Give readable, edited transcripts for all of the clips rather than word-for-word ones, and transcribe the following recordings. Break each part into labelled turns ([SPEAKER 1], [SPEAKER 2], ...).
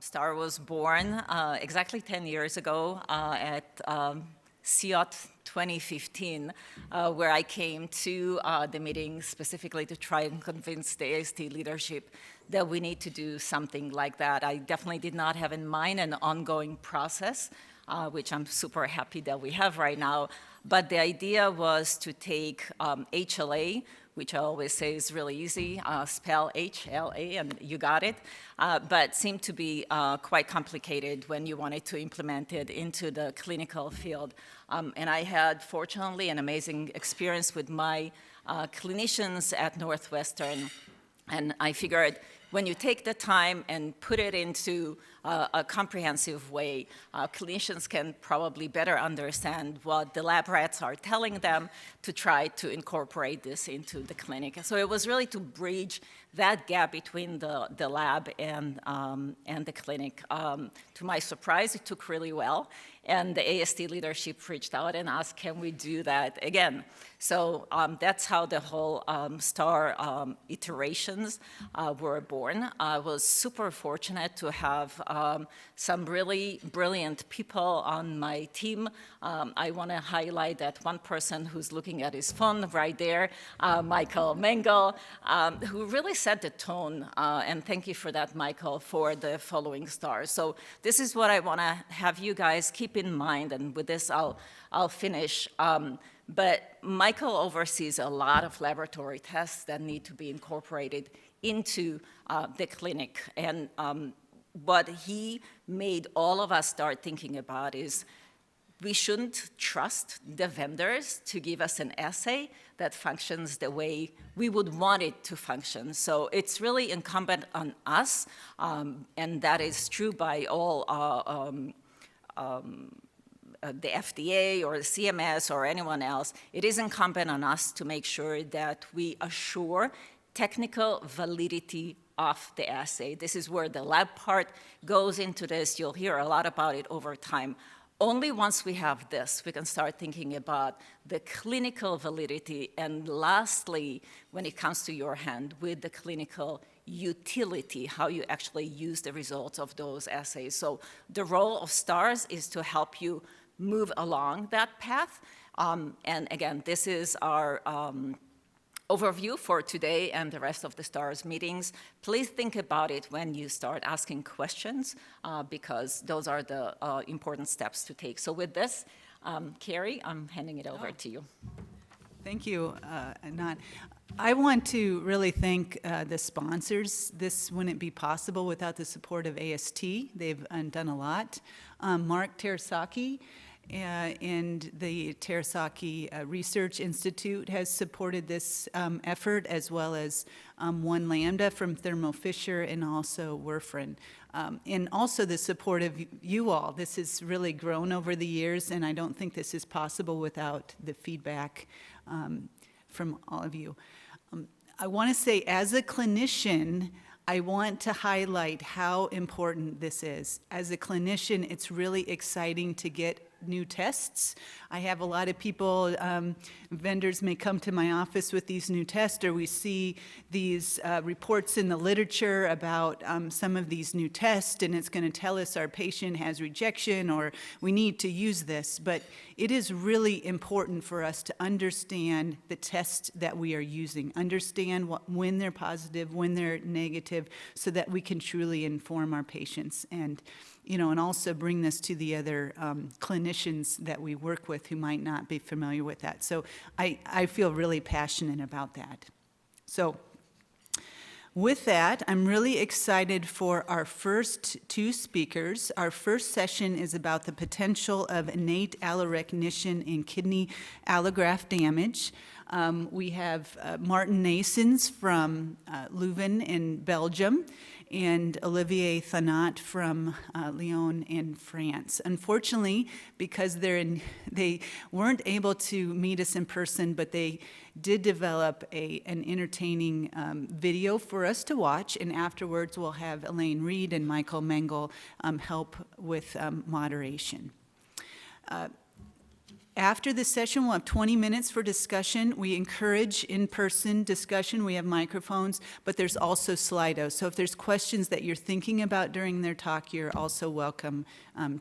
[SPEAKER 1] STAR was born exactly 10 years ago at CIOT 2015, where I came to the meeting specifically to try and convince the AST leadership that we need to do something like that. I definitely did not have in mind an ongoing process, which I'm super happy that we have right now. But the idea was to take HLA, which I always say is really easy, spell HLA, and you got it, but seemed to be quite complicated when you wanted to implement it into the clinical field. And I had, fortunately, an amazing experience with my clinicians at Northwestern, and I figured when you take the time and put it into a comprehensive way, clinicians can probably better understand what the lab rats are telling them to try to incorporate this into the clinic. So it was really to bridge that gap between the lab and the clinic. To my surprise, it took really well. And the AST leadership reached out and asked, can we do that again? So that's how the whole STAR iterations were born. I was super fortunate to have some really brilliant people on my team. I want to highlight that one person who's looking at his phone right there, Michael Mengel, who really set the tone. And thank you for that, Michael, for the following STAR. So this is what I want to have you guys keep in mind, and with this I'll finish. But Michael oversees a lot of laboratory tests that need to be incorporated into the clinic. And what he made all of us start thinking about is we shouldn't trust the vendors to give us an assay that functions the way we would want it to function. So it's really incumbent on us, and that is true by all the FDA or the CMS or anyone else. It is incumbent on us to make sure that we assure technical validity of the assay. This is where the lab part goes into this. You'll hear a lot about it over time. Only once we have this, we can start thinking about the clinical validity, and lastly, when it comes to your hand, with the clinical utility, how you actually use the results of those assays. So the role of STARS is to help you move along that path. And again, this is our overview for today and the rest of the STARS meetings. Please think about it when you start asking questions, because those are the important steps to take. So with this, Carrie, I'm handing it over to you.
[SPEAKER 2] Thank you, Anat. I want to really thank the sponsors. This wouldn't be possible without the support of AST. They've done a lot. Mark Terasaki and the Terasaki Research Institute has supported this effort, as well as One Lambda from Thermo Fisher and also Werfren. And also the support of you all. This has really grown over the years, and I don't think this is possible without the feedback from all of you. I want to say, as a clinician, I want to highlight how important this is. As a clinician, it's really exciting to get new tests. I have a lot of people, vendors may come to my office with these new tests, or we see these reports in the literature about some of these new tests, and it's going to tell us our patient has rejection or we need to use this. But it is really important for us to understand the tests that we are using, understand when they're positive, when they're negative, so that we can truly inform our patients. And and also bring this to the other clinicians that we work with who might not be familiar with that. So I feel really passionate about that. So with that, I'm really excited for our first two speakers. Our first session is about the potential of innate allorecognition in kidney allograft damage. We have Maarten Naesens from Leuven in Belgium, and Olivier Thaunat from Lyon in France. Unfortunately, because they weren't able to meet us in person, but they did develop an entertaining video for us to watch, and afterwards we'll have Elaine Reed and Michael Mengel help with moderation. After the session, we'll have 20 minutes for discussion. We encourage in-person discussion. We have microphones, but there's also Slido. So if there's questions that you're thinking about during their talk, you're also welcome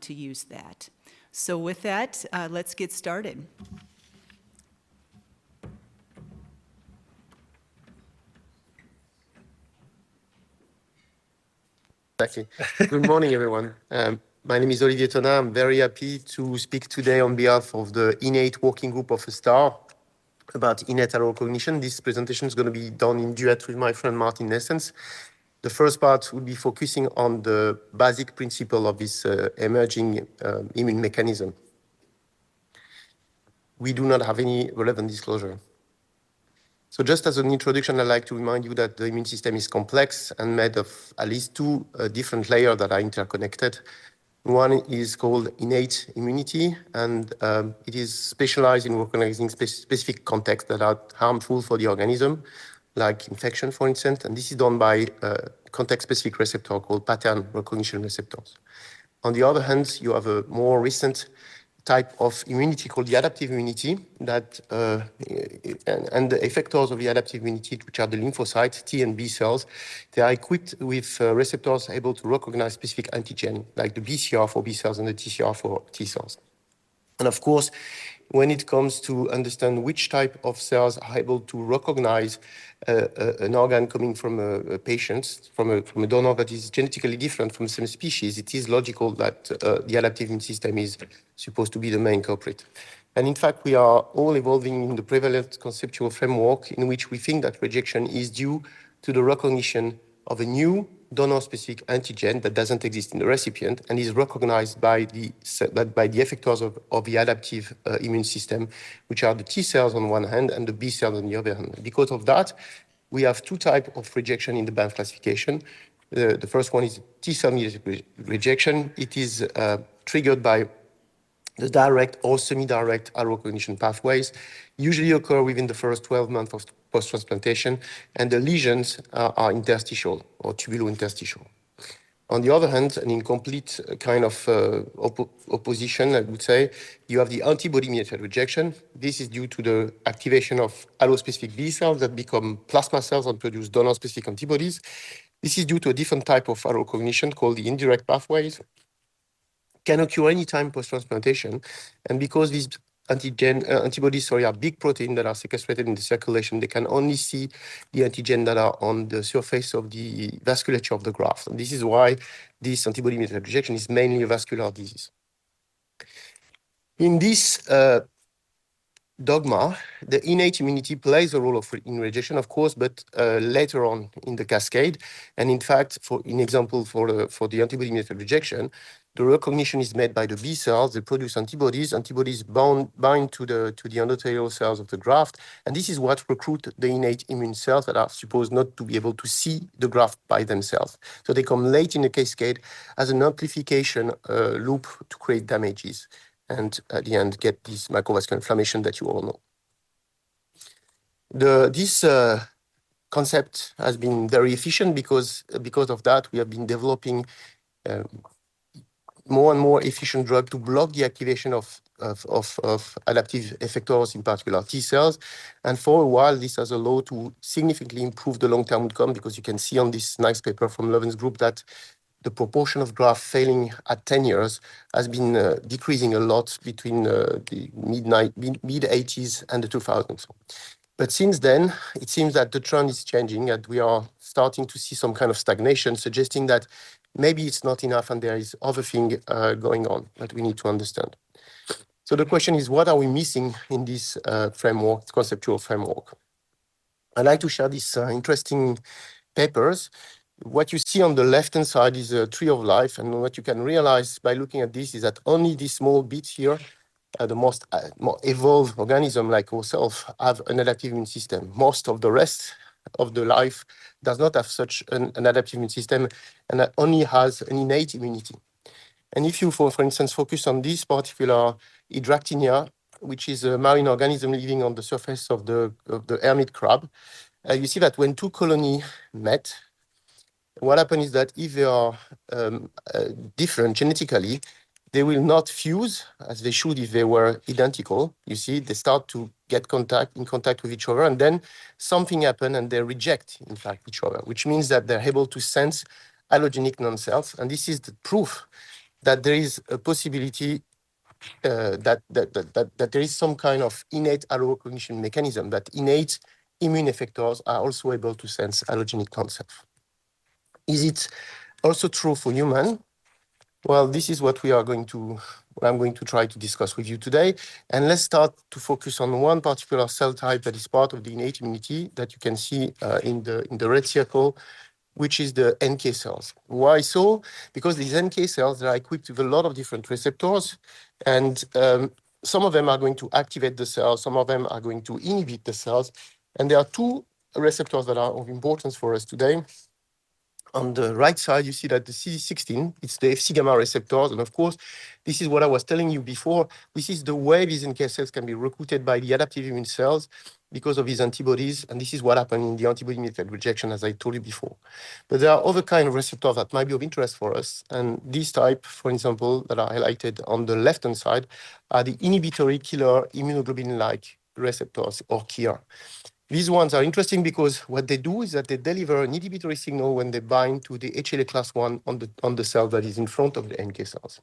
[SPEAKER 2] to use that. So with that, let's get started.
[SPEAKER 3] Exactly. Good morning, everyone. My name is Olivier Thaunat. I'm very happy to speak today on behalf of the Innate Working Group of a STAR about Innate Allorecognition. This presentation is going to be done in duet with my friend Maarten Naesens. The first part will be focusing on the basic principle of this emerging immune mechanism. We do not have any relevant disclosure. So just as an introduction, I'd like to remind you that the immune system is complex and made of at least two different layers that are interconnected. One is called innate immunity, and it is specialized in recognizing specific contexts that are harmful for the organism, like infection, for instance, and this is done by context-specific receptor called pattern recognition receptors. On the other hand, you have a more recent type of immunity called the adaptive immunity that and the effectors of the adaptive immunity, which are the lymphocytes, T and B cells, they are equipped with receptors able to recognize specific antigen, like the BCR for B cells and the TCR for T cells. And of course, when it comes to understand which type of cells are able to recognize an organ coming from a patient, from a donor that is genetically different from the same species, it is logical that the adaptive immune system is supposed to be the main culprit. And in fact, we are all evolving in the prevalent conceptual framework in which we think that rejection is due to the recognition of a new donor-specific antigen that doesn't exist in the recipient and is recognized by the effectors of the adaptive immune system, which are the T cells on one hand and the B cells on the other hand. Because of that, we have two types of rejection in the Banff classification. The first one is T cell-mediated rejection. It is triggered by the direct or semi-direct allorecognition pathways, usually occur within the first 12 months of post-transplantation, and the lesions are interstitial or tubulo-interstitial. On the other hand, an incomplete kind of opposition, I would say, you have the antibody-mediated rejection. This is due to the activation of allospecific B cells that become plasma cells and produce donor-specific antibodies. This is due to a different type of allocognition called the indirect pathways. Can occur anytime post-transplantation, and because these antibodies are big proteins that are sequestrated in the circulation, they can only see the antigen that are on the surface of the vasculature of the graft. And this is why this antibody-mediated rejection is mainly a vascular disease. In this dogma, the innate immunity plays a role in rejection, of course, but later on in the cascade. And in fact, for the antibody-mediated rejection, the recognition is made by the B cells. They produce antibodies. Antibodies bind to the endothelial cells of the graft, and this is what recruit the innate immune cells that are supposed not to be able to see the graft by themselves. So they come late in the cascade as an amplification loop to create damages, and at the end get this microvascular inflammation that you all know. This concept has been very efficient because of that we have been developing more and more efficient drug to block the activation of adaptive effectors, in particular T cells. And for a while, this has allowed to significantly improve the long-term outcome, because you can see on this nice paper from Löwen's group that the proportion of graft failing at 10 years has been decreasing a lot between the mid-80s and the 2000s. But since then, it seems that the trend is changing, and we are starting to see some kind of stagnation, suggesting that maybe it's not enough and there is other thing going on that we need to understand. So the question is, what are we missing in this framework, conceptual framework? I'd like to share these interesting papers. What you see on the left-hand side is a tree of life, and what you can realize by looking at this is that only this small bit here, the most more evolved organism like ourselves, have an adaptive immune system. Most of the rest of the life does not have such an adaptive immune system, and that only has an innate immunity. And if you, for instance, focus on this particular Hydractinia, which is a marine organism living on the surface of the hermit crab, you see that when two colonies met, what happens is that if they are different genetically, They will not fuse as they should if they were identical. You see, they start to get in contact with each other, and then something happens and they reject, in fact, each other, which means that they're able to sense allogenic non-cells. And this is the proof that there is a possibility that there is some kind of innate allorecognition mechanism, that innate immune effectors are also able to sense allogenic non-cells. Is it also true for human? Well, this is what I'm going to try to discuss with you today. And let's start to focus on one particular cell type that is part of the innate immunity that you can see in the red circle, which is the NK cells. Why so? Because these NK cells are equipped with a lot of different receptors, and some of them are going to activate the cells, some of them are going to inhibit the cells. And there are two receptors that are of importance for us today. On the right side, you see that the CD16, it's the Fc gamma receptors. And of course, this is what I was telling you before. This is the way these NK cells can be recruited by the adaptive immune cells because of these antibodies. And this is what happened in the antibody-mediated rejection, as I told you before. But there are other kind of receptors that might be of interest for us. And these type, for example, that are highlighted on the left-hand side, are the inhibitory killer immunoglobulin-like receptors, or KIR. These ones are interesting because what they do is that they deliver an inhibitory signal when they bind to the HLA class 1 on the cell that is in front of the NK cells.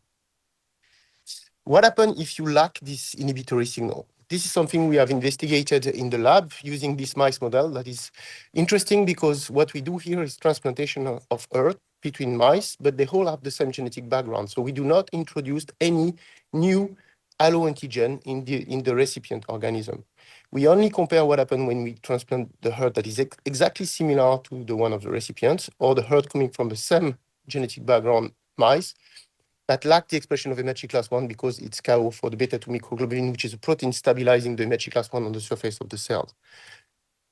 [SPEAKER 3] What happens if you lack this inhibitory signal? This is something we have investigated in the lab using this mice model that is interesting because what we do here is transplantation of Earth between mice, but they all have the same genetic background. So we do not introduce any new alloantigen in the recipient organism. We only compare what happened when we transplant the herd that is exactly similar to the one of the recipients, or the herd coming from the same genetic background mice that lack the expression of MHC class 1 because it's KO for the beta-2 microglobulin, which is a protein stabilizing the MHC class 1 on the surface of the cells.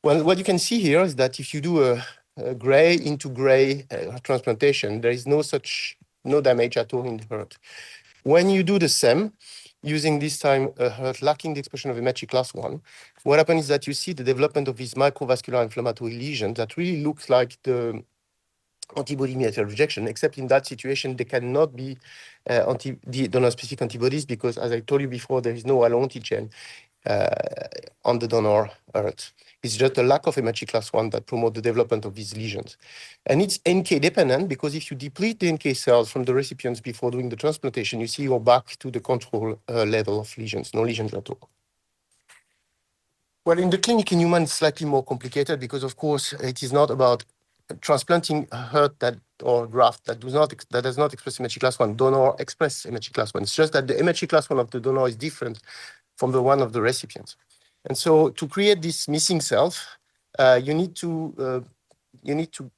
[SPEAKER 3] Well, what you can see here is that if you do a gray into gray transplantation, there is no damage at all in the herd. When you do the same, using this time a herd lacking the expression of MHC class 1, what happens is that you see the development of these microvascular inflammatory lesions that really looks like the antibody-mediated rejection, except in that situation, they cannot be donor-specific antibodies because, as I told you before, there is no alloantigen on the donor herd. It's just a lack of MHC class 1 that promotes the development of these lesions. And it's NK dependent because if you deplete the NK cells from the recipients before doing the transplantation, you see you're back to the control level of lesions, no lesions at all. Well, in the clinic in human, it's slightly more complicated because, of course, it is not about transplanting a herd or graft that does not express MHC class 1, donor express MHC class 1. It's just that the MHC class 1 of the donor is different from the one of the recipient. And so to create this missing cells, you need to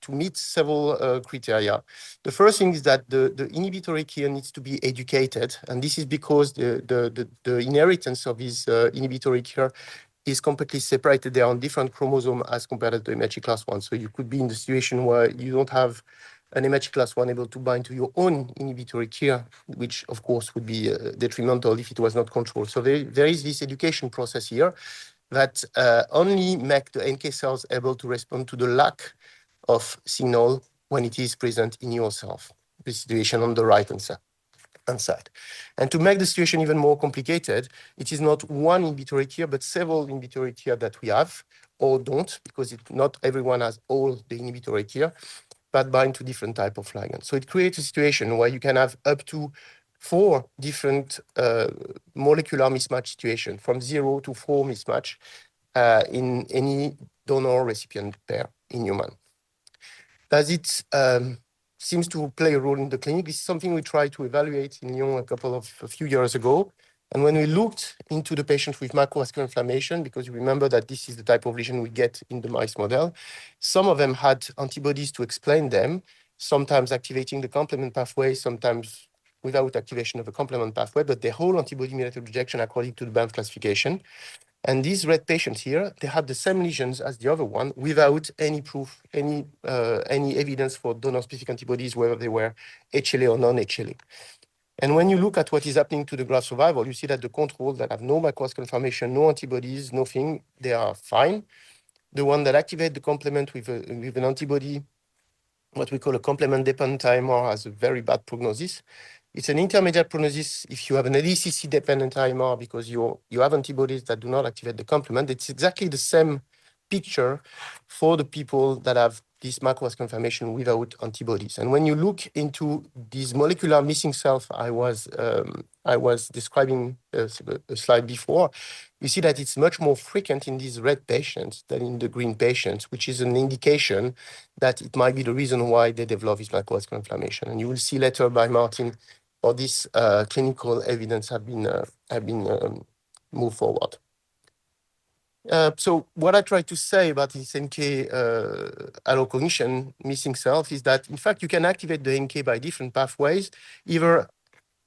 [SPEAKER 3] meet several criteria. The first thing is that the inhibitory KIR needs to be educated, and this is because the inheritance of this inhibitory KIR is completely separated. They are on different chromosomes as compared to the MHC class 1. So you could be in the situation where you don't have an MHC class 1 able to bind to your own inhibitory KIR, which of course would be detrimental if it was not controlled. So there is this education process here that only make the NK cells able to respond to the lack of signal when it is present in yourself. The situation on the right-hand side. And to make the situation even more complicated, it is not one inhibitory KIR, but several inhibitory KIR that we have, or don't, because not everyone has all the inhibitory KIR, but bind to different type of ligands. So it creates a situation where you can have up to 4 different molecular mismatch situation, from 0 to 4 mismatch in any donor-recipient pair in human. Does it seems to play a role in the clinic? This is something we tried to evaluate in Lyon a few years ago. And when we looked into the patients with microvascular inflammation, because you remember that this is the type of lesion we get in the mice model, some of them had antibodies to explain them, sometimes activating the complement pathway, sometimes without activation of the complement pathway, but the whole antibody-mediated rejection according to the Banff classification. And these red patients here, they had the same lesions as the other one without any proof, any evidence for donor-specific antibodies, whether they were HLA or non-HLA. And when you look at what is happening to the graft survival, you see that the controls that have no microvascular inflammation, no antibodies, nothing, they are fine. The one that activate the complement with an antibody, what we call a complement-dependent timer, has a very bad prognosis. It's an intermediate prognosis if you have an ADCC-dependent IMR because you have antibodies that do not activate the complement. It's exactly the same picture for the people that have this macrovascular inflammation without antibodies. And when you look into these molecular missing cells I was describing a slide before, you see that it's much more frequent in these red patients than in the green patients, which is an indication that it might be the reason why they develop this macrovascular inflammation. And you will see later by Maarten, all this clinical evidence have been moved forward. So what I try to say about this NK allocognition missing self is that, in fact, you can activate the NK by different pathways, either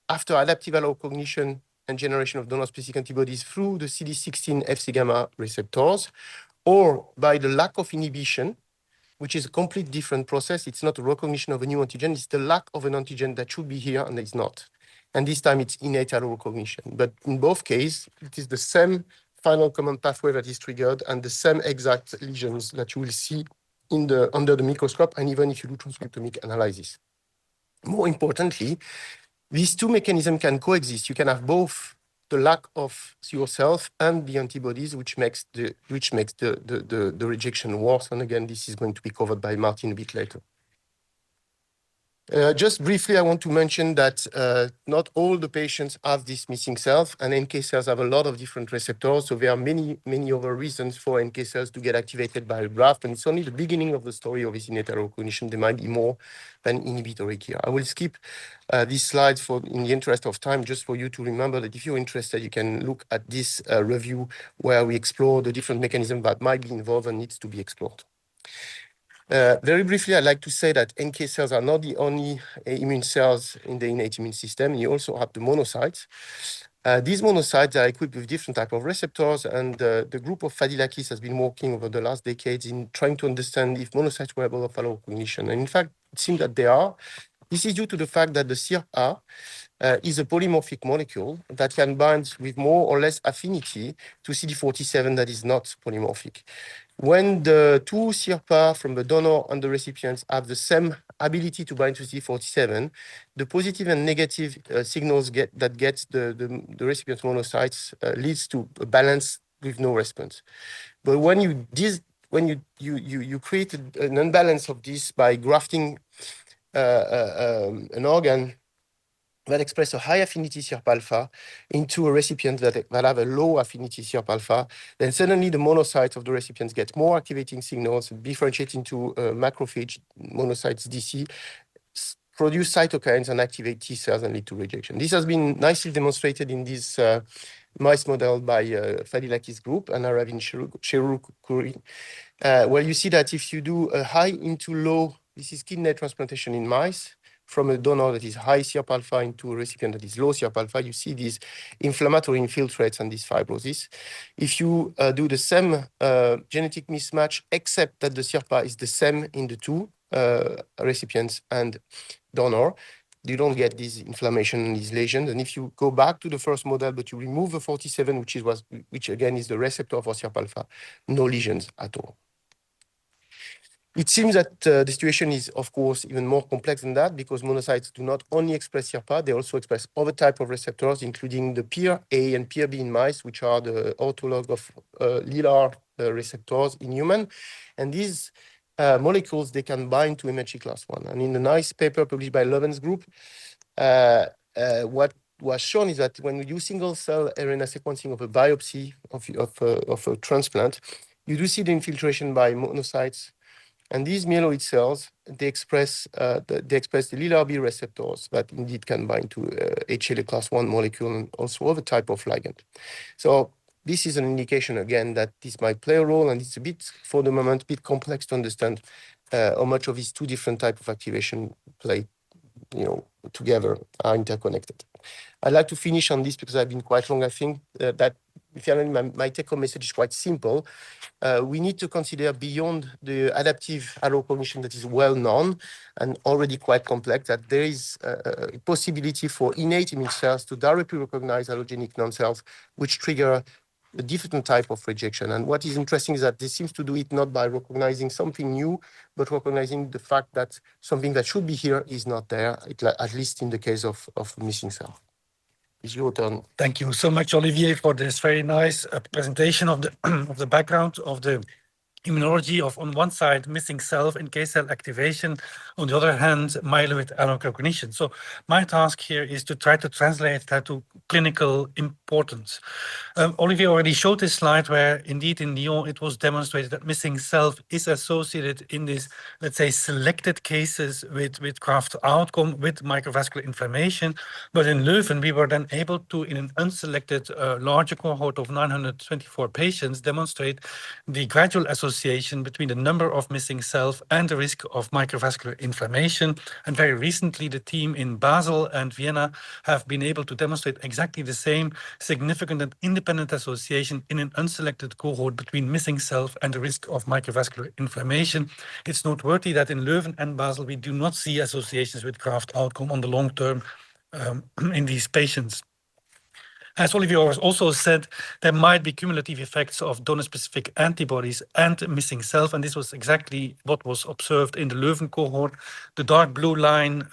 [SPEAKER 3] after adaptive allocognition and generation of donor-specific antibodies through the CD16 Fc gamma receptors, or by the lack of inhibition, which is a complete different process. It's not a recognition of a new antigen, it's the lack of an antigen that should be here and is not. And this time it's innate allorecognition. But in both cases, it is the same final common pathway that is triggered and the same exact lesions that you will see under the microscope, and even if you do transcriptomic analysis. More importantly, these two mechanisms can coexist. You can have both the lack of yourself and the antibodies, which makes the rejection worse. And again, this is going to be covered by Maarten a bit later. Just briefly, I want to mention that not all the patients have this missing cells, and NK cells have a lot of different receptors. So there are many other reasons for NK cells to get activated by a graft, and it's only the beginning of the story of this innate allocognition. There might be more than inhibitory here. I will skip these slides in the interest of time, just for you to remember that if you're interested, you can look at this review where we explore the different mechanisms that might be involved and needs to be explored. Very briefly, I'd like to say that NK cells are not the only immune cells in the innate immune system. You also have the monocytes. These monocytes are equipped with different types of receptors, and the group of Fadilakis has been working over the last decades in trying to understand if monocytes were able to follow cognition. And in fact, it seems that they are. This is due to the fact that the SIRPα is a polymorphic molecule that can bind with more or less affinity to CD47 that is not polymorphic. When the two SIRPα from the donor and the recipients have the same ability to bind to CD47, the positive and negative signals that get the recipient monocytes leads to a balance with no response. But when you create an unbalance of this by grafting an organ that express a high affinity SIRPα into a recipient that have a low affinity SIRPα, then suddenly the monocytes of the recipients get more activating signals, differentiate into macrophage monocytes DC, produce cytokines and activate T cells and lead to rejection. This has been nicely demonstrated in this mice model by Fadilakis group and Aravin Cherukuri, where you see that if you do a high into low, this is kidney transplantation in mice, from a donor that is high SIRPα into a recipient that is low SIRPα, you see these inflammatory infiltrates and this fibrosis. If you do the same genetic mismatch, except that the SIRPα is the same in the two recipients and donor, you don't get this inflammation and these lesions. And if you go back to the first model, but you remove the 47, which again is the receptor for SIRPα, no lesions at all. It seems that the situation is, of course, even more complex than that, because monocytes do not only express SIRPα, they also express other types of receptors, including the PIR-A and PIR-B in mice, which are the autolog of LILAR receptors in human. And these molecules, they can bind to MHC class 1. And in a nice paper published by Loven's group, what was shown is that when we do single-cell RNA sequencing of a biopsy of a transplant, you do see the infiltration by monocytes. And these myeloid cells, they express the LILAR-B receptors that indeed can bind to HLA class 1 molecule and also other type of ligand. So this is an indication, again, that this might play a role, and it's a bit, for the moment, a bit complex to understand how much of these two different types of activation play, together, are interconnected. I'd like to finish on this because I've been quite long. I think that my take-home message is quite simple. We need to consider beyond the adaptive allocognition that is well known and already quite complex, that there is a possibility for innate immune cells to directly recognize allogenic non-cells, which trigger a different type of rejection. And what is interesting is that this seems to do it not by recognizing something new, but recognizing the fact that something that should be here is not there, at least in the case of missing cell. It's your turn.
[SPEAKER 4] Thank you so much, Olivier, for this very nice presentation of the of the background of the immunology of, on one side, missing self and NK cell activation, on the other hand, myeloid allorecognition. So my task here is to try to translate that to clinical importance. Olivier already showed this slide where indeed in Lyon it was demonstrated that missing self is associated in these, let's say, selected cases with graft outcome, with microvascular inflammation. But in Leuven, we were then able to, in an unselected larger cohort of 924 patients, demonstrate the gradual association between the number of missing cells and the risk of microvascular inflammation. And very recently, the team in Basel and Vienna have been able to demonstrate exactly the same significant and independent association in an unselected cohort between missing cells and the risk of microvascular inflammation. It's noteworthy that in Leuven and Basel, we do not see associations with graft outcome on the long term in these patients. As Olivier also said, there might be cumulative effects of donor-specific antibodies and missing self, and this was exactly what was observed in the Leuven cohort. The dark blue line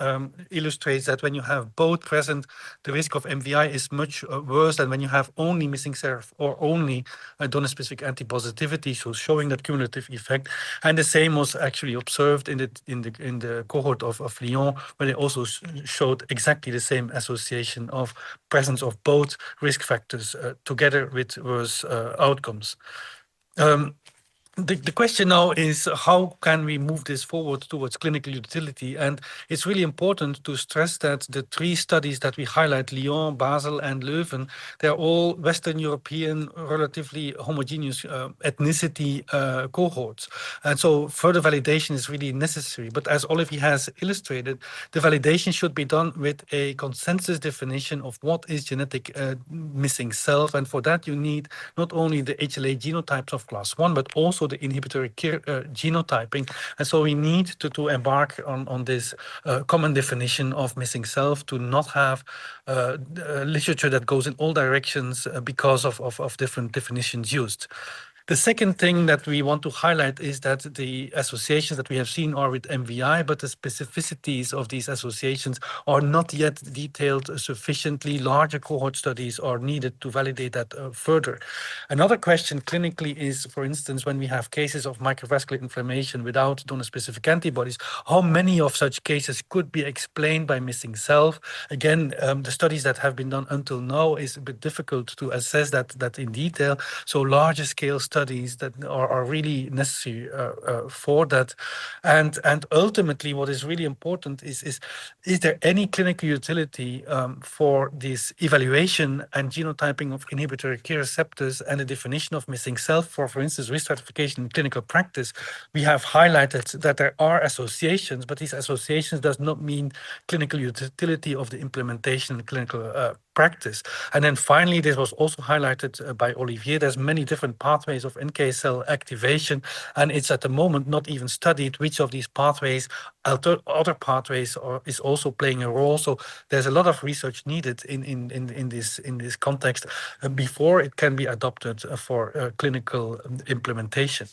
[SPEAKER 4] illustrates that when you have both present, the risk of MVI is much worse than when you have only missing self or only donor-specific antipositivity, so showing that cumulative effect. And the same was actually observed in the cohort of Lyon, where they also showed exactly the same association of presence of both risk factors together with worse outcomes. The question now is how can we move this forward towards clinical utility? And it's really important to stress that the three studies that we highlight, Lyon, Basel, and Leuven, they're all Western European, relatively homogeneous ethnicity cohorts. And so further validation is really necessary. But as Olivier has illustrated, the validation should be done with a consensus definition of what is genetic missing self. And for that, you need not only the HLA genotypes of class 1, but also the inhibitory genotyping. And so we need to embark on this common definition of missing self, to not have literature that goes in all directions because of different definitions used. The second thing that we want to highlight is that the associations that we have seen are with MVI, but the specificities of these associations are not yet detailed sufficiently. Larger cohort studies are needed to validate that further. Another question clinically is, for instance, when we have cases of microvascular inflammation without donor-specific antibodies, how many of such cases could be explained by missing self? Again, the studies that have been done until now is a bit difficult to assess that in detail. So larger scale studies that are really necessary for that. And ultimately, what is really important is there any clinical utility for this evaluation and genotyping of inhibitory key receptors and the definition of missing self for instance, risk stratification in clinical practice? We have highlighted that there are associations, but these associations does not mean clinical utility of the implementation in clinical practice. And then finally, this was also highlighted by Olivier, there's many different pathways of NK cell activation, and it's at the moment not even studied which of these pathways, other pathways is also playing a role. So there's a lot of research needed in this context before it can be adopted for clinical implementation.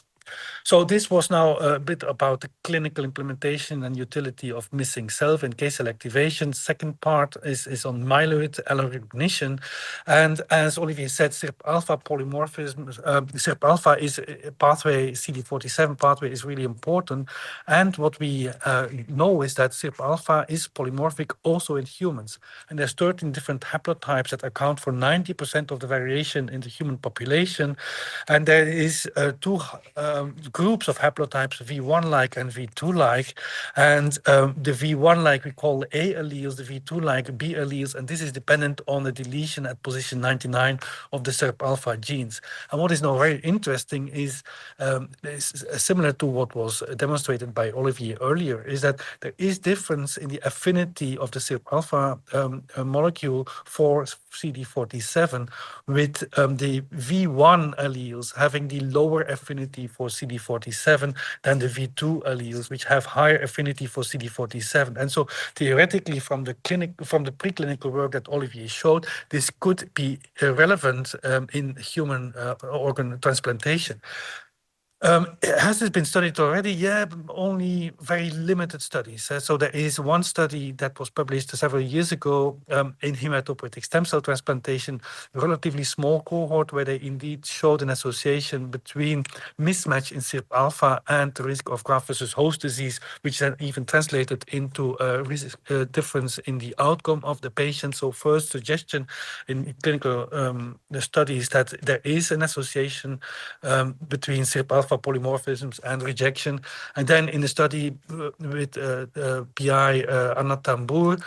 [SPEAKER 4] So this was now a bit about the clinical implementation and utility of missing self and NK cell activation. Second part is on myeloid allorecognition. And as Olivier said, SIRP-alpha polymorphism, SIRP-alpha is a pathway, CD47 pathway is really important. And what we know is that SIRP-alpha is polymorphic also in humans. And there's 13 different haplotypes that account for 90% of the variation in the human population. And there is two groups of haplotypes, V1-like and V2-like. And the V1-like we call A alleles, the V2-like B alleles, and this is dependent on the deletion at position 99 of the SIRP-alpha genes. And what is now very interesting is similar to what was demonstrated by Olivier earlier, is that there is difference in the affinity of the SIRP-alpha molecule for CD47, with the V1 alleles having the lower affinity for for CD47 than the V2 alleles, which have higher affinity for CD47. And so theoretically, from the preclinical work that Olivier showed, this could be relevant in human organ transplantation. Has this been studied already? Yeah, only very limited studies. So there is one study that was published several years ago in hematopoietic stem cell transplantation, a relatively small cohort where they indeed showed an association between mismatch in SIRP-alpha and the risk of graft versus host disease, which then even translated into a difference in the outcome of the patient. So first suggestion in clinical studies that there is an association between SIRP-alpha polymorphisms and rejection. And then in the study with PI Anna Tambour,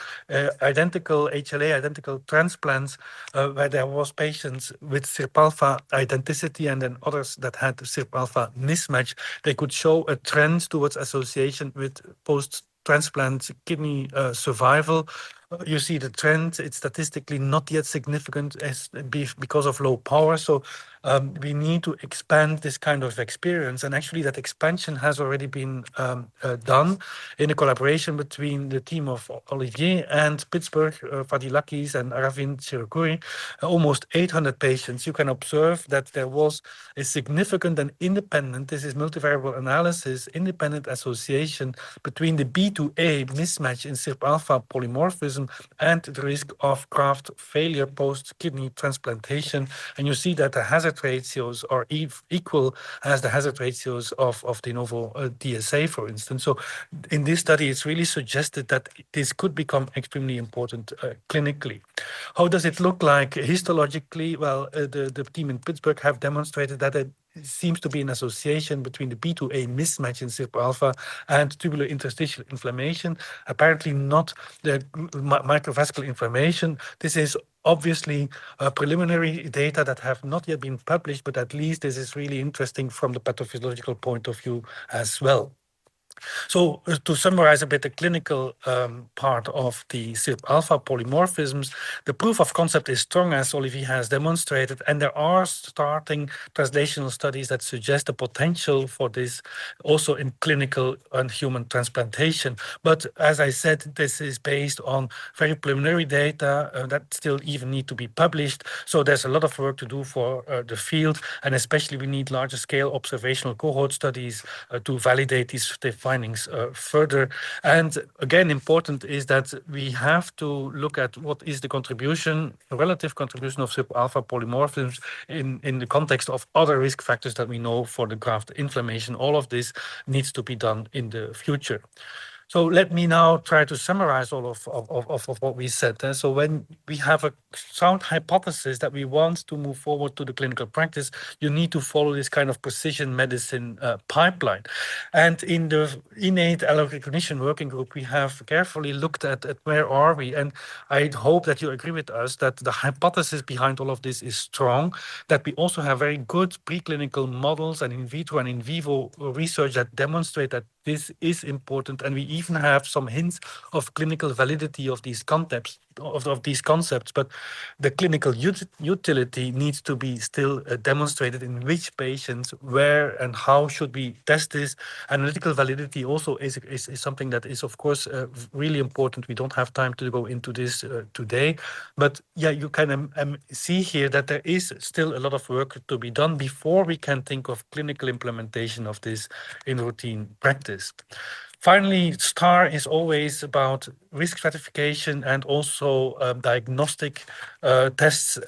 [SPEAKER 4] identical HLA, identical transplants, where there was patients with SIRP-alpha identicity and then others that had SIRP-alpha mismatch, they could show a trend towards association with post-transplant kidney survival. You see the trend, it's statistically not yet significant because of low power. So we need to expand this kind of experience. And actually that expansion has already been done in a collaboration between the team of Olivier and Pittsburgh, Fadilakis and Aravind Chirukuri, almost 800 patients. You can observe that there was a significant and independent, this is multivariable analysis, independent association between the B2A mismatch in SIRP-alpha polymorphism and the risk of graft failure post-kidney transplantation. And you see that the hazard ratios are equal as the hazard ratios of de novo DSA, for instance. So in this study, it's really suggested that this could become extremely important clinically. How does it look like histologically? Well, the team in Pittsburgh have demonstrated that it seems to be an association between the B2A mismatch in SIRP-alpha and tubular interstitial inflammation, apparently not the microvascular inflammation. This is obviously preliminary data that have not yet been published, but at least this is really interesting from the pathophysiological point of view as well. So to summarize a bit the clinical part of the SIRP-alpha polymorphisms, the proof of concept is strong, as Olivier has demonstrated, and there are starting translational studies that suggest the potential for this also in clinical and human transplantation. But as I said, this is based on very preliminary data that still even need to be published. So there's a lot of work to do for the field, and especially we need larger scale observational cohort studies to validate these findings further. And again, important is that we have to look at what is the contribution, relative contribution of SIRP-alpha polymorphisms in the context of other risk factors that we know for the graft inflammation. All of this needs to be done in the future. So let me now try to summarize all of what we said. So when we have a sound hypothesis that we want to move forward to the clinical practice, you need to follow this kind of precision medicine pipeline. And in the Innate Allorecognition working group, we have carefully looked at where are we. And I hope that you agree with us that the hypothesis behind all of this is strong, that we also have very good preclinical models and in vitro and in vivo research that demonstrate that this is important, and we even have some hints of clinical validity of these concepts. But the clinical utility needs to be still demonstrated in which patients, where, and how should we test this. Analytical validity also is something that is, of course, really important. We don't have time to go into this today, but yeah, you can see here that there is still a lot of work to be done before we can think of clinical implementation of this in routine practice. Finally, STAR is always about risk stratification and also diagnostic tests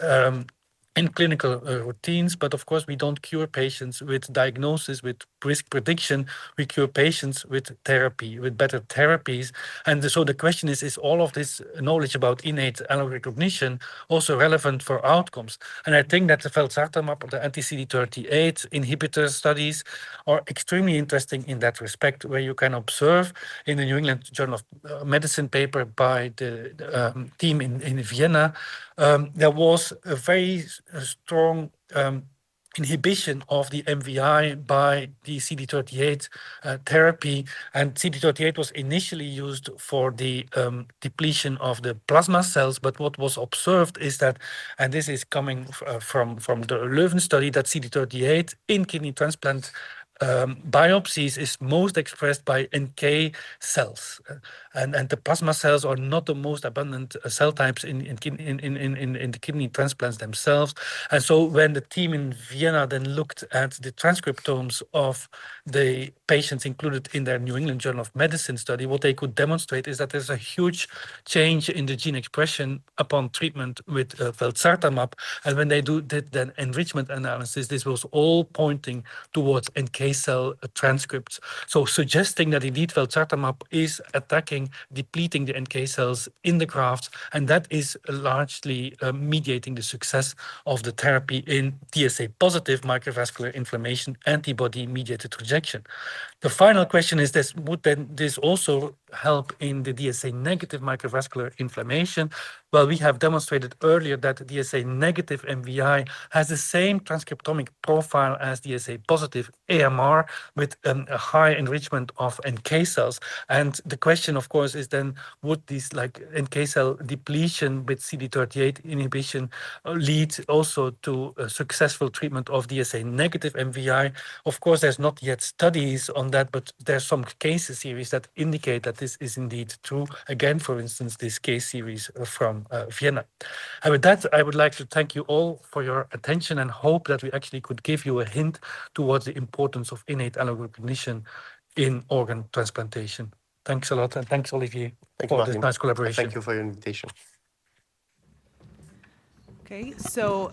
[SPEAKER 4] in clinical routines. But of course, we don't cure patients with diagnosis, with risk prediction. We cure patients with therapy, with better therapies. And so the question is all of this knowledge about innate allorecognition also relevant for outcomes? And I think that the felzartamab, the anti-CD38 inhibitor studies are extremely interesting in that respect, where you can observe in the New England Journal of Medicine paper by the team in Vienna, there was a very strong inhibition of the MVI by the CD38 therapy. And CD38 was initially used for the depletion of the plasma cells. But what was observed is that, and this is coming from the Leuven study, that CD38 in kidney transplant biopsies is most expressed by NK cells, and the plasma cells are not the most abundant cell types in the kidney transplants themselves. And so when the team in Vienna then looked at the transcriptomes of the patients included in their New England Journal of Medicine study, what they could demonstrate is that there's a huge change in the gene expression upon treatment with felzartamab. And when they did then enrichment analysis, this was all pointing towards NK cell transcripts. So suggesting that indeed felzartamab is attacking, depleting the NK cells in the grafts, and that is largely mediating the success of the therapy in DSA positive microvascular inflammation, antibody mediated rejection. The final question is this: would then this also help in the DSA negative microvascular inflammation? Well, we have demonstrated earlier that DSA negative MVI has the same transcriptomic profile as DSA positive AMR with a high enrichment of NK cells. And the question, of course, is then would this like NK cell depletion with CD38 inhibition lead also to a successful treatment of DSA negative MVI? Of course, there's not yet studies on that, but there's some case series that indicate that this is indeed true. Again, for instance, this case series from Vienna. And with that, I would like to thank you all for your attention and hope that we actually could give you a hint towards the importance of innate allorecognition in organ transplantation. Thanks a lot, and thanks, Olivier, for this nice collaboration.
[SPEAKER 3] Thank you for your invitation.
[SPEAKER 2] Okay, so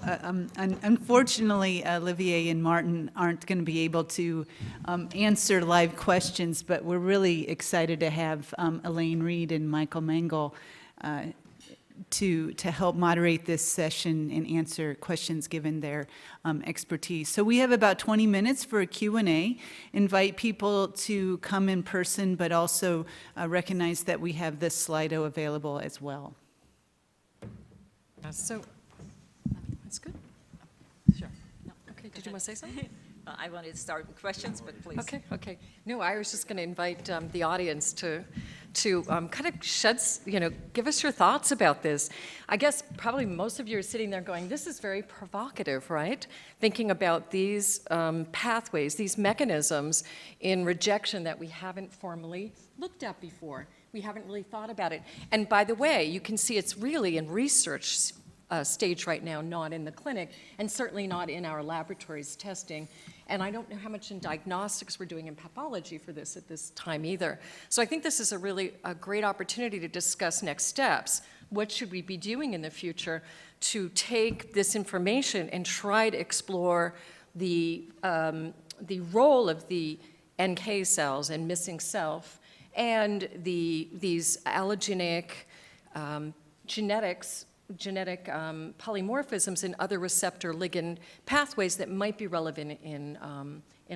[SPEAKER 2] unfortunately, Olivier and Maarten aren't going to be able to answer live questions, but we're really excited to have Elaine Reed and Michael Mengel to help moderate this session and answer questions given their expertise. So we have about 20 minutes for a Q&A. Invite people to come in person, but also recognize that we have this Slido available as well.
[SPEAKER 5] So, that's good. Sure. No. Okay, did you want to say something?
[SPEAKER 1] I wanted to start with questions, but please.
[SPEAKER 5] Okay. No, I was just going to invite the audience to kind of give us your thoughts about this. I guess probably most of you are sitting there going, this is very provocative, right? Thinking about these pathways, these mechanisms in rejection that we haven't formally looked at before. We haven't really thought about it. And by the way, you can see it's really in research stage right now, not in the clinic, and certainly not in our laboratories testing. And I don't know how much in diagnostics we're doing in pathology for this at this time either. So I think this is a great opportunity to discuss next steps. What should we be doing in the future to take this information and try to explore the role of the NK cells and missing self and these allogeneic genetic polymorphisms in other receptor ligand pathways that might be relevant in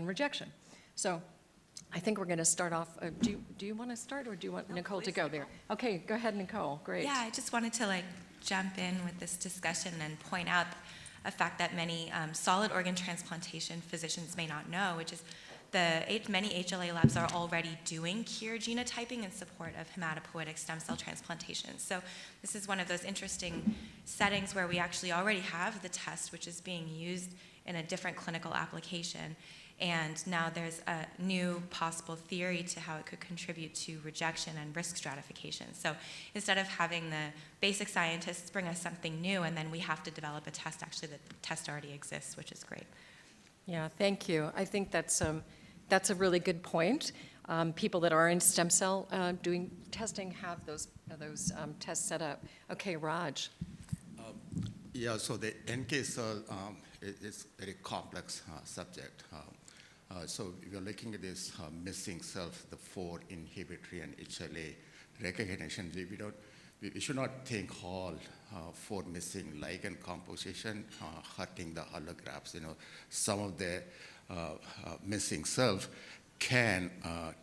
[SPEAKER 5] rejection. So I think we're going to start off. Do you want to start, or do you want Nicole to go there? Okay, go ahead, Nicole. Great.
[SPEAKER 6] Yeah, I just wanted to jump in with this discussion and point out a fact that many solid organ transplantation physicians may not know, which is many HLA labs are already doing KIR genotyping in support of hematopoietic stem cell transplantation. So this is one of those interesting settings where we actually already have the test, which is being used in a different clinical application. And now there's a new possible theory to how it could contribute to rejection and risk stratification. So instead of having the basic scientists bring us something new and then we have to develop a test, actually the test already exists, which is great.
[SPEAKER 5] Yeah, thank you. I think that's a really good point. People that are in stem cell doing testing have those tests set up. Okay, Raj.
[SPEAKER 7] Yeah, so the NK cell is a very complex subject. So we are looking at this missing self, the 4 inhibitory and HLA recognition. We should not think all 4 missing ligand composition hurting the allografts. Some of the missing cells can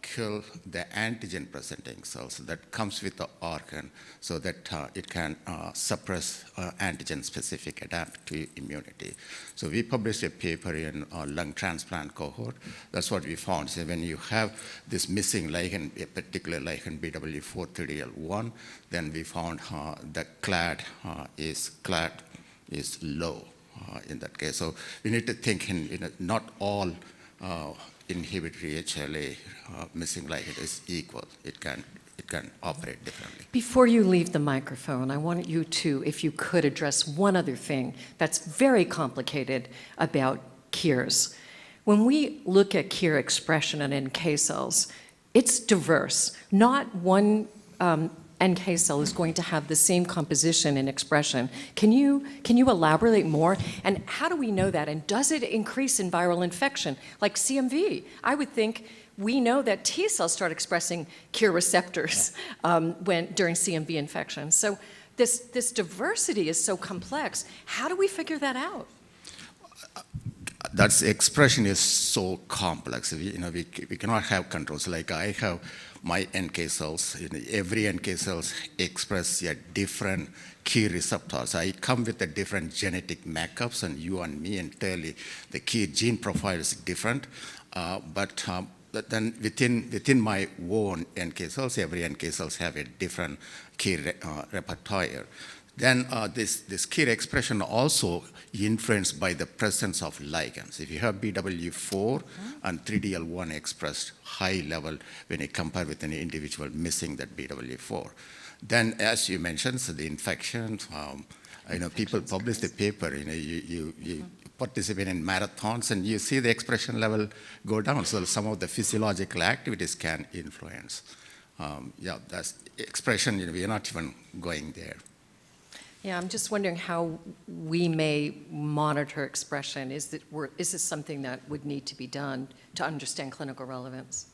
[SPEAKER 7] kill the antigen presenting cells that comes with the organ, so that it can suppress antigen specific adaptive immunity. So we published a paper in lung transplant cohort. That's what we found. So when you have this missing ligand, a particular ligand BW430L1, then we found the clad is low in that case. So we need to think in not all inhibitory HLA missing ligand is equal. It can operate differently.
[SPEAKER 5] Before you leave the microphone, I want you to, if you could, address one other thing that's very complicated about KIRs. When we look at KIR expression in NK cells, it's diverse. Not one NK cell is going to have the same composition and expression. Can you elaborate more? And how do we know that? And does it increase in viral infection, like CMV? I would think we know that T cells start expressing KIR receptors during CMV infection. So this diversity is so complex. How do we figure that out?
[SPEAKER 7] That expression is so complex. We cannot have controls. Like I have my NK cells. Every NK cells express a different key receptors. I come with a different genetic makeups, and you and me entirely, the key gene profile is different. But then within my own NK cells, every NK cells have a different key repertoire. Then this key expression also influenced by the presence of ligands. If you have BW4 and 3DL1 expressed high level when you compare with an individual missing that BW4. Then, as you mentioned, so the infections, people publish the paper, you participate in marathons and you see the expression level go down. So some of the physiological activities can influence. That's expression, we are not even going there.
[SPEAKER 5] Yeah, I'm just wondering how we may monitor expression. Is this something that would need to be done to understand clinical relevance?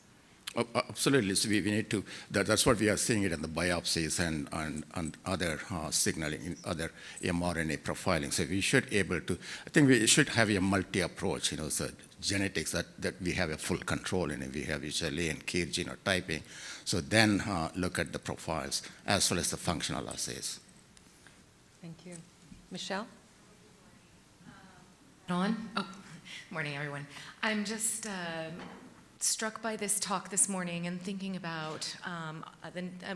[SPEAKER 7] Absolutely. So we need to, that's what we are seeing it in the biopsies and other signaling, in other mRNA profiling. So we should able to, I think we should have a multi-approach, so genetics that we have a full control in. We have HLA and KIR genotyping. So then look at the profiles as well as the functional assays.
[SPEAKER 5] Thank you. Michelle?
[SPEAKER 8] Morning, everyone. I'm just struck by this talk this morning and thinking about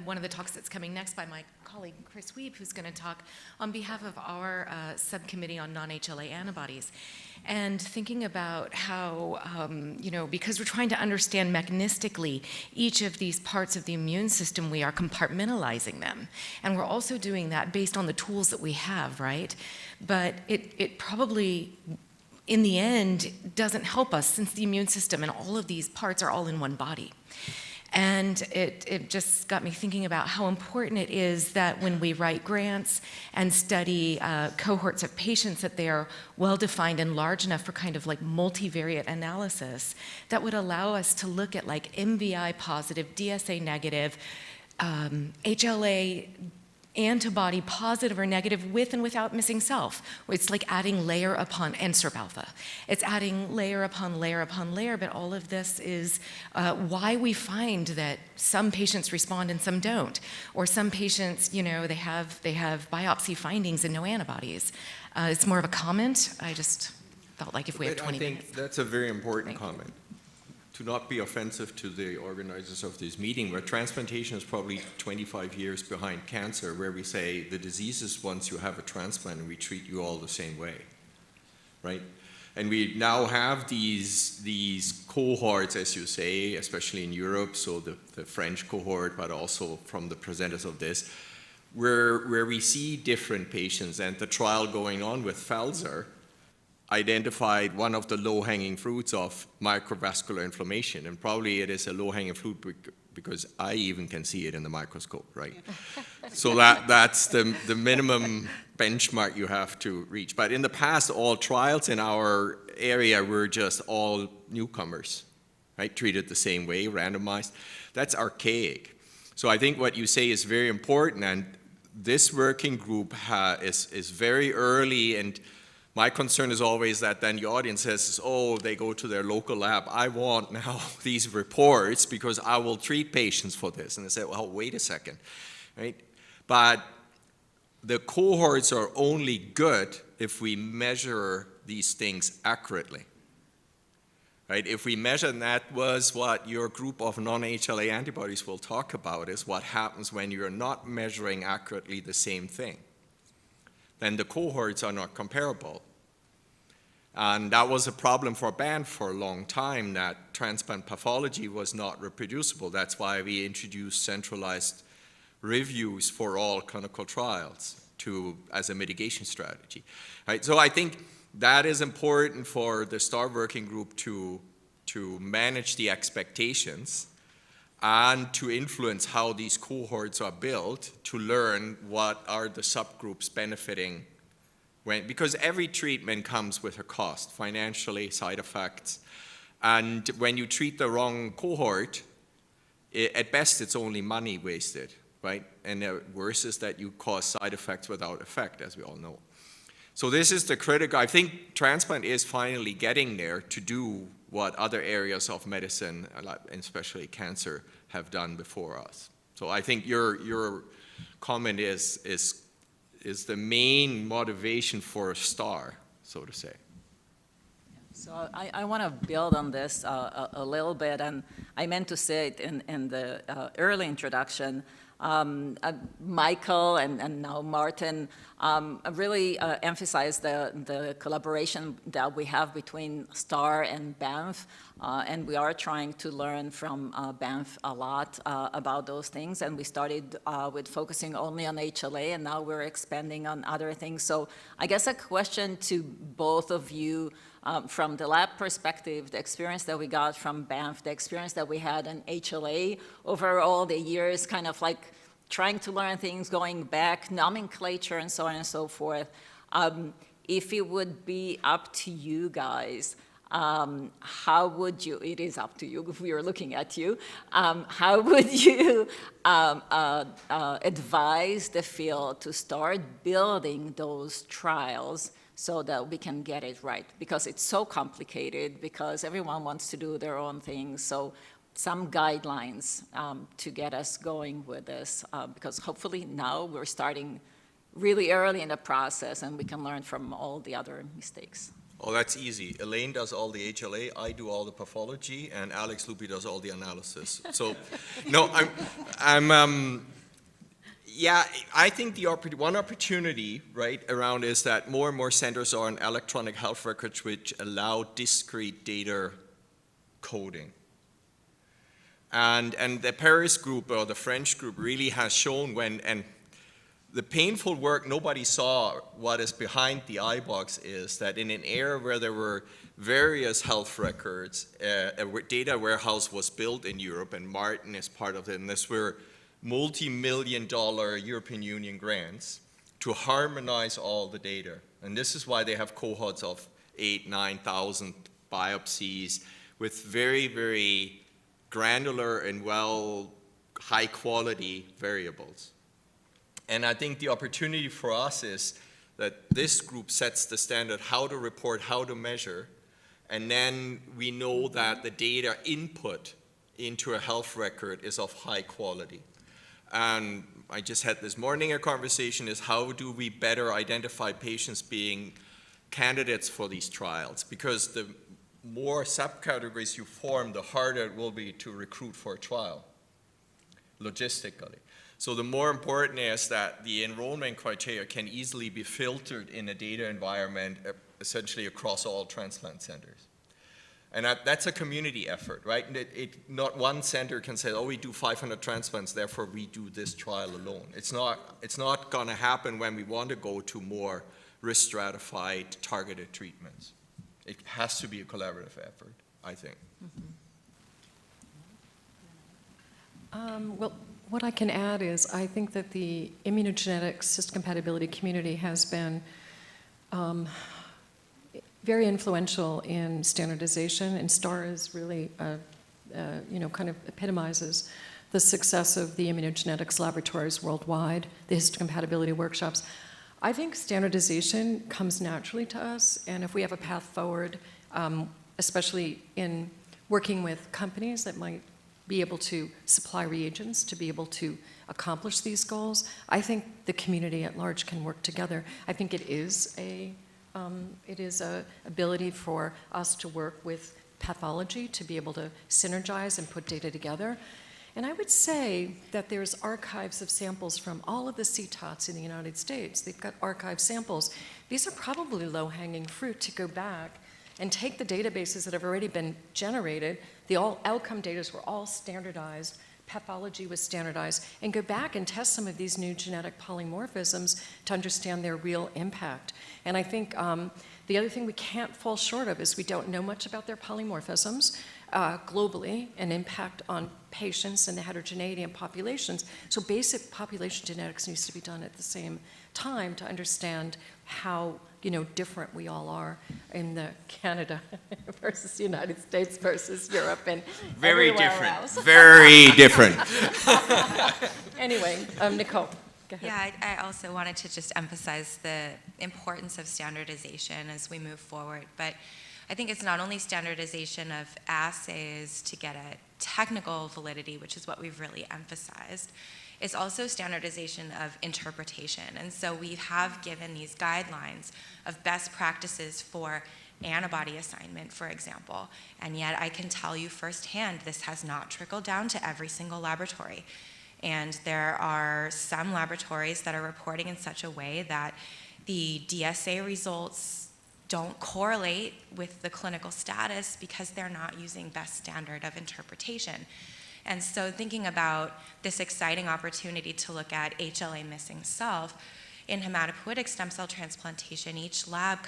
[SPEAKER 8] one of the talks that's coming next by my colleague Chris Wiebe, who's going to talk on behalf of our subcommittee on non-HLA antibodies. And thinking about how, because we're trying to understand mechanistically each of these parts of the immune system, we are compartmentalizing them. And we're also doing that based on the tools that we have, right? But it probably, in the end, doesn't help us since the immune system and all of these parts are all in one body. And it just got me thinking about how important it is that when we write grants and study cohorts of patients, that they are well-defined and large enough for kind of like multivariate analysis that would allow us to look at like MVI positive, DSA negative, HLA antibody positive or negative with and without missing self. It's like adding layer upon, and SERP alpha. It's adding layer upon layer upon layer, but all of this is why we find that some patients respond and some don't. Or some patients, they have biopsy findings and no antibodies. It's more of a comment. I just felt like if we have 20 minutes.
[SPEAKER 9] I think that's a very important comment. To not be offensive to the organizers of this meeting, where transplantation is probably 25 years behind cancer, where we say the disease is once you have a transplant and we treat you all the same way, right? And we now have these cohorts, as you say, especially in Europe, so the French cohort, but also from the presenters of this, where we see different patients, and the trial going on with Pfizer identified one of the low-hanging fruits of microvascular inflammation, and probably it is a low-hanging fruit because I even can see it in the microscope, right? So that's the minimum benchmark you have to reach. But in the past, all trials in our area were just all newcomers, right? Treated the same way, randomized. That's archaic. So I think what you say is very important, and this working group is very early, and my concern is always that then the audience says, oh, they go to their local lab. I want now these reports because I will treat patients for this. And they say, well, wait a second, right? But the cohorts are only good if we measure these things accurately, right? If we measure, and that was what your group of non-HLA antibodies will talk about, is what happens when you're not measuring accurately the same thing. Then the cohorts are not comparable. And that was a problem for Banff for a long time, that transplant pathology was not reproducible. That's why we introduced centralized reviews for all clinical trials as a mitigation strategy. Right? So I think that is important for the STAR working group to manage the expectations and to influence how these cohorts are built, to learn what are the subgroups benefiting because every treatment comes with a cost, financially, side effects. And when you treat the wrong cohort, at best it's only money wasted, right? And the worst is that you cause side effects without effect, as we all know. So this is the critical, I think transplant is finally getting there to do what other areas of medicine, especially cancer, have done before us. So I think your comment is the main motivation for a STAR, so to say.
[SPEAKER 1] So I want to build on this a little bit, and I meant to say it in the early introduction. Michael and now Maarten really emphasized the collaboration that we have between STAR and Banff, and we are trying to learn from Banff a lot about those things, and we started with focusing only on HLA, and now we're expanding on other things. So I guess a question to both of you, from the lab perspective, the experience that we got from Banff, the experience that we had in HLA over all the years, kind of like trying to learn things, going back, nomenclature, and so on and so forth. If it would be up to you guys, how would you, it is up to you if we are looking at you, how would you advise the field to start building those trials so that we can get it right? Because it's so complicated, because everyone wants to do their own thing. So some guidelines to get us going with this, because hopefully now we're starting really early in the process and we can learn from all the other mistakes.
[SPEAKER 9] Oh, that's easy. Elaine does all the HLA, I do all the pathology, and Alex Lupi does all the analysis. So, no, yeah, I think one opportunity, right, around is that more and more centers are on electronic health records which allow discrete data coding. And the Paris group or the French group really has shown and the painful work, nobody saw what is behind the iBox is that in an era where there were various health records, a data warehouse was built in Europe, and Maarten is part of it, and this were multi-million-dollar European Union grants to harmonize all the data. And this is why they have cohorts of 8,000, 9,000 biopsies with very, very granular and high-quality variables. And I think the opportunity for us is that this group sets the standard how to report, how to measure, and then we know that the data input into a health record is of high quality. And I just had this morning a conversation is how do we better identify patients being candidates for these trials? Because the more subcategories you form, the harder it will be to recruit for a trial, logistically. So the more important is that the enrollment criteria can easily be filtered in a data environment, essentially across all transplant centers. And that's a community effort, right? Not one center can say, oh, we do 500 transplants, therefore we do this trial alone. It's not gonna happen when we want to go to more risk-stratified, targeted treatments. It has to be a collaborative effort, I think.
[SPEAKER 5] Well, what I can add is I think that the immunogenetics histocompatibility community has been very influential in standardization, and STAR is really, kind of epitomizes the success of the immunogenetics laboratories worldwide, the histocompatibility workshops. I think standardization comes naturally to us, and if we have a path forward, especially in working with companies that might be able to supply reagents to be able to accomplish these goals, I think the community at large can work together. I think it is a ability for us to work with pathology to be able to synergize and put data together. And I would say that there's archives of samples from all of the CTOTs in the United States. They've got archive samples. These are probably low-hanging fruit to go back and take the databases that have already been generated. The all outcome data were all standardized. Pathology was standardized, and go back and test some of these new genetic polymorphisms to understand their real impact. And I think the other thing we can't fall short of is we don't know much about their polymorphisms globally and impact on patients and the heterogeneity in populations. So basic population genetics needs to be done at the same time to understand how different we all are in the Canada versus the United States versus Europe and
[SPEAKER 9] Very
[SPEAKER 5] everywhere
[SPEAKER 9] different.
[SPEAKER 5] else.
[SPEAKER 9] Very different.
[SPEAKER 5] Anyway, Nicole, go ahead.
[SPEAKER 6] Yeah, I also wanted to just emphasize the importance of standardization as we move forward. But I think it's not only standardization of assays to get a technical validity, which is what we've really emphasized. It's also standardization of interpretation. And so we have given these guidelines of best practices for antibody assignment, for example. And yet I can tell you firsthand, this has not trickled down to every single laboratory. And there are some laboratories that are reporting in such a way that the DSA results don't correlate with the clinical status because they're not using best standard of interpretation. And so thinking about this exciting opportunity to look at HLA missing self, in hematopoietic stem cell transplantation, each lab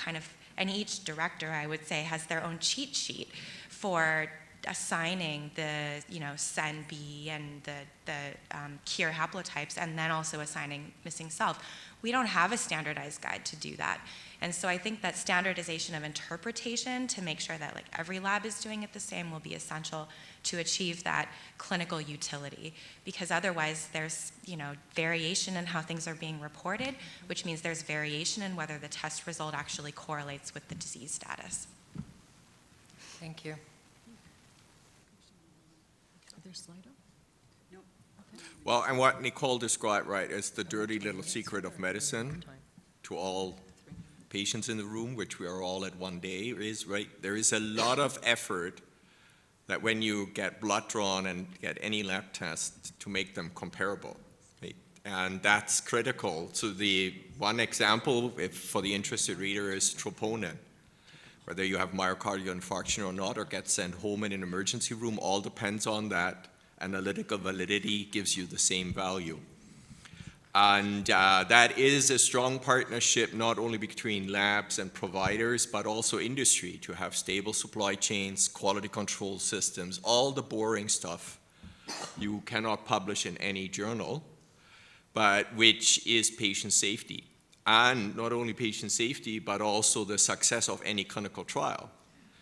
[SPEAKER 6] and each director, I would say, has their own cheat sheet for assigning the SEN-B and the KIR haplotypes, and then also assigning missing self. We don't have a standardized guide to do that. And so I think that standardization of interpretation to make sure that every lab is doing it the same will be essential to achieve that clinical utility, because otherwise there's variation in how things are being reported, which means there's variation in whether the test result actually correlates with the disease status.
[SPEAKER 5] Thank you. Other slide up?
[SPEAKER 2] Nope.
[SPEAKER 9] Well, and what Nicole described, right, is the dirty little secret of medicine to all patients in the room, which we are all at one day, is, right, there is a lot of effort that when you get blood drawn and get any lab test to make them comparable, right? And that's critical. So the one example, for the interested reader, is troponin. Whether you have myocardial infarction or not, or get sent home in an emergency room, all depends on that. Analytical validity gives you the same value. And that is a strong partnership not only between labs and providers, but also industry, to have stable supply chains, quality control systems, all the boring stuff you cannot publish in any journal, but which is patient safety. And not only patient safety, but also the success of any clinical trial.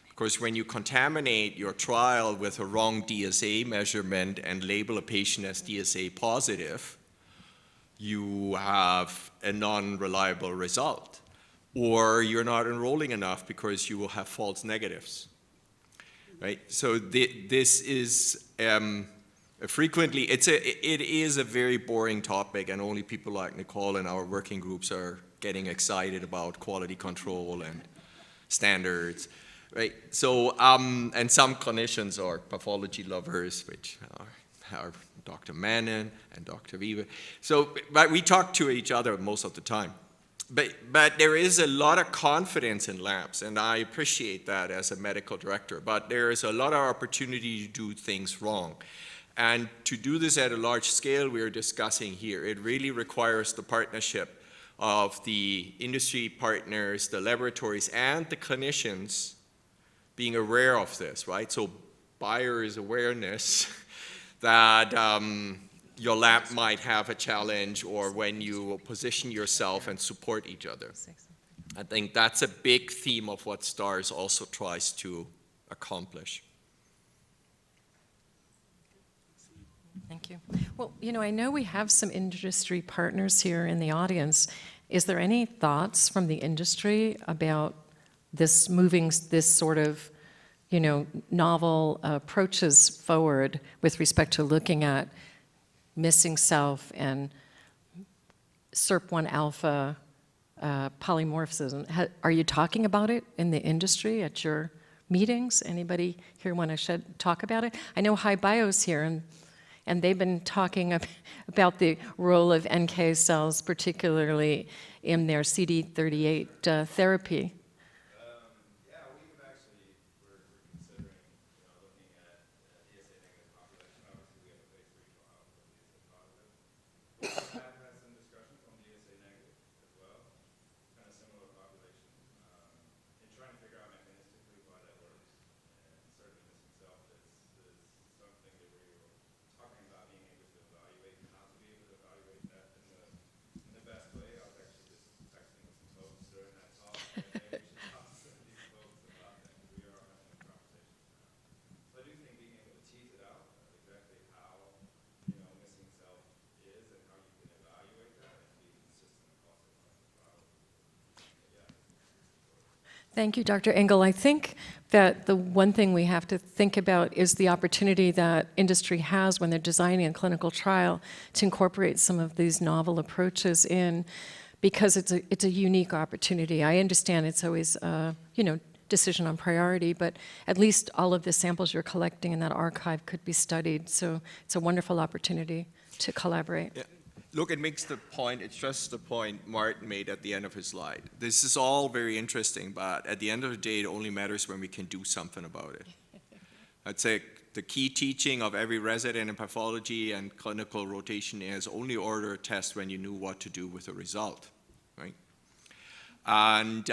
[SPEAKER 9] Because when you contaminate your trial with a wrong DSA measurement and label a patient as DSA positive, you have a non-reliable result. Or you're not enrolling enough because you will have false negatives, right? So this is frequently, it is a very boring topic, and only people like Nicole and our working groups are getting excited about quality control and standards, right? So, and some clinicians are pathology lovers, which are Dr. Maarten and Dr. Weaver. So, but we talk to each other most of the time. But there is a lot of confidence in labs, and I appreciate that as a medical director, but there is a lot of opportunity to do things wrong. And to do this at a large scale we are discussing here, it really requires the partnership of the industry partners, the laboratories, and the clinicians being aware of this, right? So buyer's awareness that your lab might have a challenge, or when you position yourself and support each other. I think that's a big theme of what STARS also tries to accomplish.
[SPEAKER 5] Thank you. Well, I know we have some industry partners here in the audience. Is there any thoughts from the industry about this moving this sort of novel approaches forward with respect to looking at missing self and SERP1 alpha polymorphism? Are you talking about it in the industry at your meetings? Anybody here want to talk about it? I know HiBio's here, and they've been talking about the role of NK cells, particularly in their CD38 therapy. Thank you, Dr. Engel. I think that the one thing we have to think about is the opportunity that industry has when they're designing a clinical trial to incorporate some of these novel approaches in, because it's a unique opportunity. I understand it's always decision on priority, but at least all of the samples you're collecting in that archive could be studied. So it's a wonderful opportunity to collaborate.
[SPEAKER 9] Yeah. Look, it makes the point, it's just the point Maarten made at the end of his slide. This is all very interesting, but at the end of the day, it only matters when we can do something about it. I'd say the key teaching of every resident in pathology and clinical rotation is only order a test when you knew what to do with the result, right? And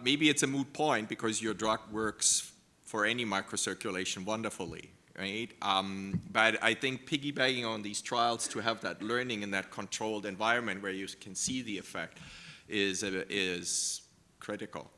[SPEAKER 9] maybe it's a moot point because your drug works for any microcirculation wonderfully, right? But I think piggybacking on these trials to have that learning in that controlled environment where you can see the effect is critical.